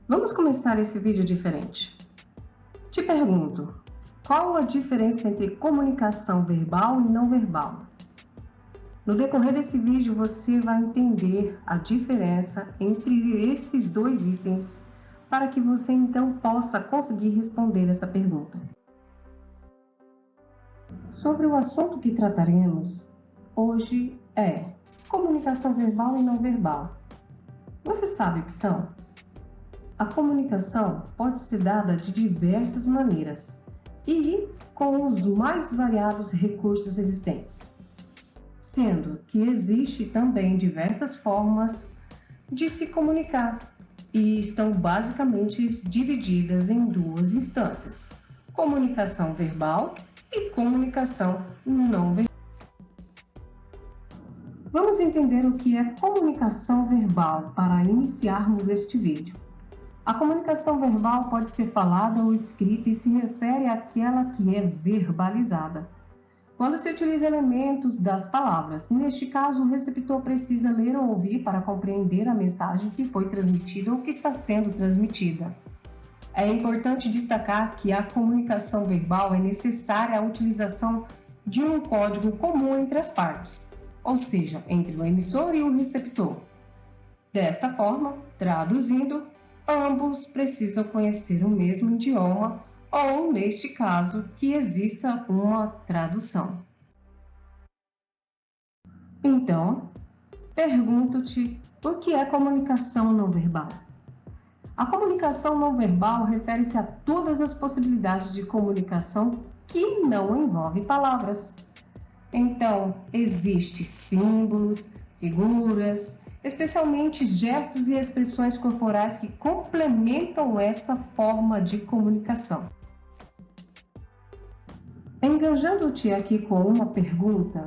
Vamos começar esse vídeo diferente. Te pergunto, qual a diferença entre comunicação verbal e não verbal? No decorrer desse vídeo você vai entender a diferença entre esses dois itens para que você então possa conseguir responder essa pergunta. Sobre o assunto que trataremos hoje é comunicação verbal e não verbal. Você sabe o que são? A comunicação pode ser dada de diversas maneiras e com os mais variados recursos existentes, sendo que existe também diversas formas de se comunicar e estão basicamente divididas em duas instâncias: comunicação verbal e comunicação não verbal. Vamos entender o que é comunicação verbal para iniciarmos este vídeo. A comunicação verbal pode ser falada ou escrita e se refere àquela que é verbalizada, quando se utiliza elementos das palavras. Neste caso, o receptor precisa ler ou ouvir para compreender a mensagem que foi transmitida ou que está sendo transmitida. É importante destacar que a comunicação verbal é necessária a utilização de um código comum entre as partes, ou seja, entre o emissor e o receptor. Desta forma, traduzindo, ambos precisam conhecer o mesmo idioma ou, neste caso, que exista uma tradução. Então, pergunto-te, o que é comunicação não verbal? A comunicação não verbal refere-se a todas as possibilidades de comunicação que não envolvem palavras. Então, existem símbolos, figuras, especialmente gestos e expressões corporais que complementam essa forma de comunicação. Enganjando-te aqui com uma pergunta,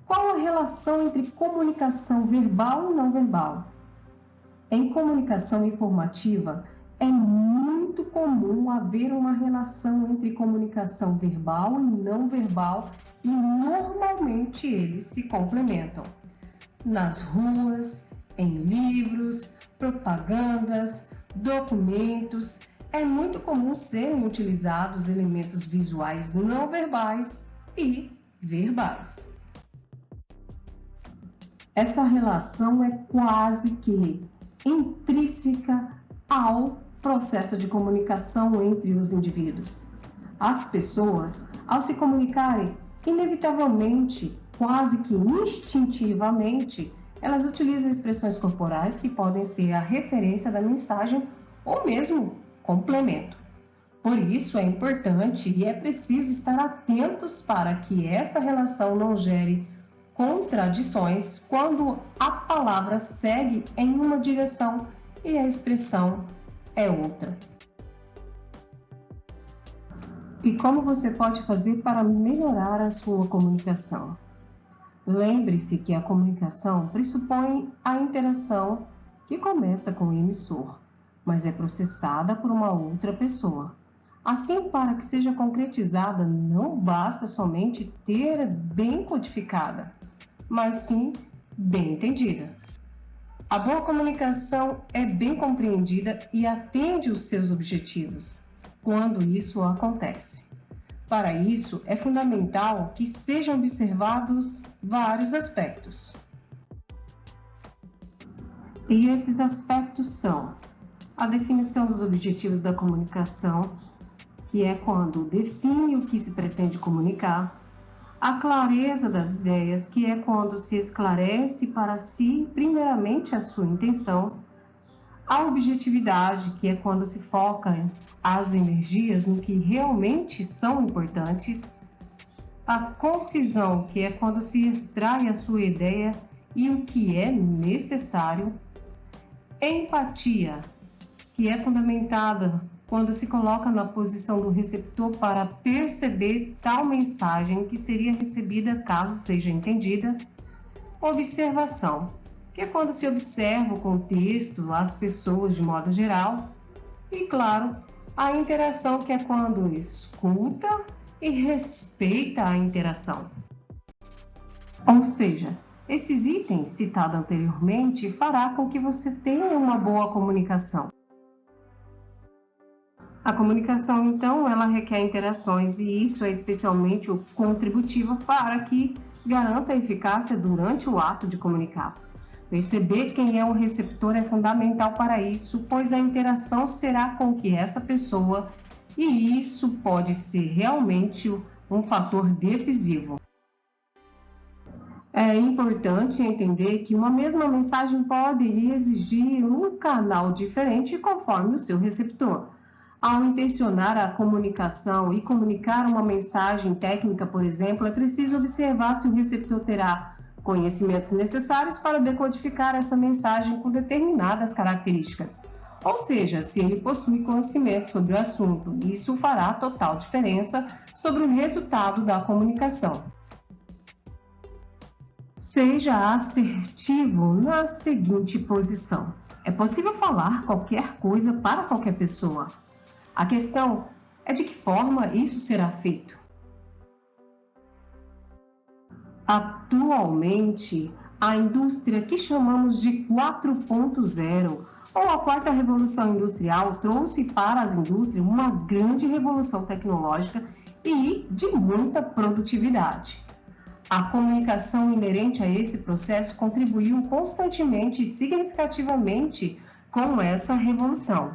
qual a relação entre comunicação verbal e não verbal? Em comunicação informativa, é muito comum haver uma relação entre comunicação verbal e não verbal e normalmente eles se complementam. Nas ruas, em livros, propagandas, documentos, é muito comum serem utilizados elementos visuais não verbais e verbais. Essa relação é quase que intrínseca ao processo de comunicação entre os indivíduos. As pessoas, ao se comunicarem, inevitavelmente, quase que instintivamente, elas utilizam expressões corporais que podem ser a referência da mensagem ou mesmo complemento. Por isso é importante e é preciso estar atentos para que essa relação não gere contradições quando a palavra segue em uma direção e a expressão é outra. E como você pode fazer para melhorar a sua comunicação? Lembre-se que a comunicação pressupõe a interação que começa com o emissor, mas é processada por uma outra pessoa. Assim, para que seja concretizada, não basta somente ter bem codificada, mas sim bem entendida. A boa comunicação é bem compreendida e atende os seus objetivos quando isso acontece. Para isso, é fundamental que sejam observados vários aspectos. E esses aspectos são a definição dos objetivos da comunicação, que é quando define o que se pretende comunicar, a clareza das ideias, que é quando se esclarece para si, primeiramente, a sua intenção, a objetividade, que é quando se foca as energias no que realmente são importantes, a concisão, que é quando se extrai a sua ideia e o que é necessário, empatia, que é fundamentada quando se coloca na posição do receptor para perceber tal mensagem que seria recebida caso seja entendida, observação, que é quando se observa o contexto, as pessoas de modo geral, e, claro, a interação, que é quando escuta e respeita a interação. Ou seja, esses itens citados anteriormente fará com que você tenha uma boa comunicação. A comunicação, então, ela requer interações e isso é especialmente contributivo para que garanta a eficácia durante o ato de comunicar. Perceber quem é o receptor é fundamental para isso, pois a interação será com que essa pessoa, e isso pode ser realmente um fator decisivo. É importante entender que uma mesma mensagem pode exigir um canal diferente conforme o seu receptor. Ao intencionar a comunicação e comunicar uma mensagem técnica, por exemplo, é preciso observar se o receptor terá conhecimentos necessários para decodificar essa mensagem com determinadas características. Ou seja, se ele possui conhecimento sobre o assunto, isso fará total diferença sobre o resultado da comunicação. Seja assertivo na seguinte posição: é possível falar qualquer coisa para qualquer pessoa. A questão é de que forma isso será feito. Atualmente, a indústria que chamamos de 4.0 ou a quarta revolução industrial trouxe para as indústrias uma grande revolução tecnológica e de muita produtividade. A comunicação inerente a esse processo contribuiu constantemente e significativamente com essa revolução.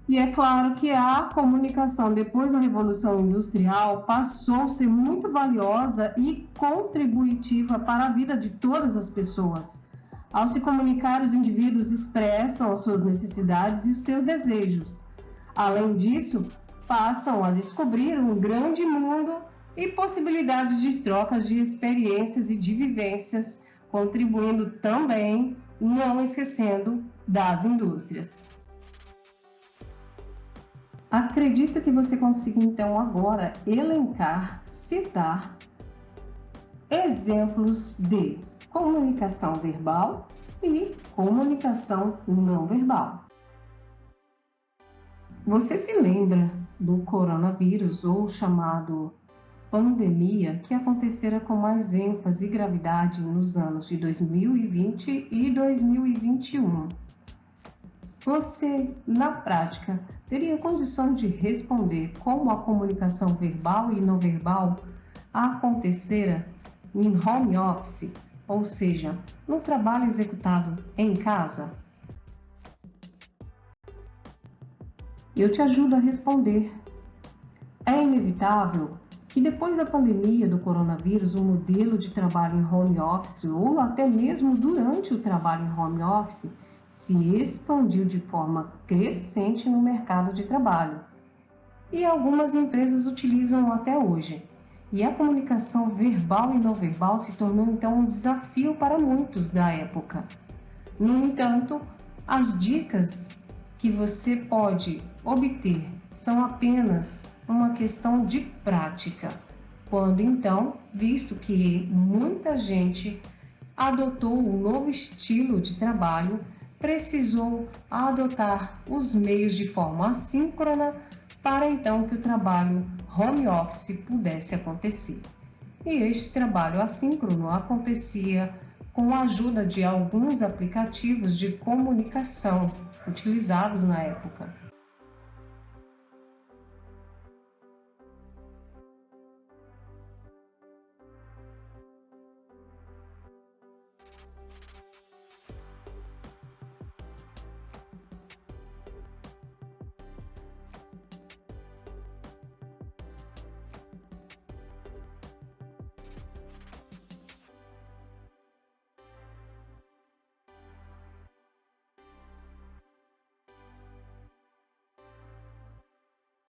E é claro que a comunicação depois da Revolução Industrial passou a ser muito valiosa e contributiva para a vida de todas as pessoas. Ao se comunicar, os indivíduos expressam as suas necessidades e os seus desejos. Além disso, passam a descobrir um grande mundo e possibilidades de trocas de experiências e de vivências, contribuindo também, não esquecendo, das indústrias. Acredito que você consiga então agora elencar, citar exemplos de comunicação verbal e comunicação não verbal. Você se lembra do coronavírus ou chamado pandemia que acontecera com mais ênfase e gravidade nos anos de 2020 e 2021? Você, na prática, teria condições de responder como a comunicação verbal e não verbal acontecera em home office, ou seja, no trabalho executado em casa? Eu te ajudo a responder. É inevitável que depois da pandemia do coronavírus, o modelo de trabalho em home office ou até mesmo durante o trabalho em home office se expandiu de forma crescente no mercado de trabalho. E algumas empresas utilizam até hoje. E a comunicação verbal e não verbal se tornou então um desafio para muitos da época. No entanto, as dicas que você pode obter são apenas uma questão de prática. Quando então, visto que muita gente adotou um novo estilo de trabalho, precisou adotar os meios de forma assíncrona para então que o trabalho home office pudesse acontecer. E este trabalho assíncrono acontecia com a ajuda de alguns aplicativos de comunicação utilizados na época.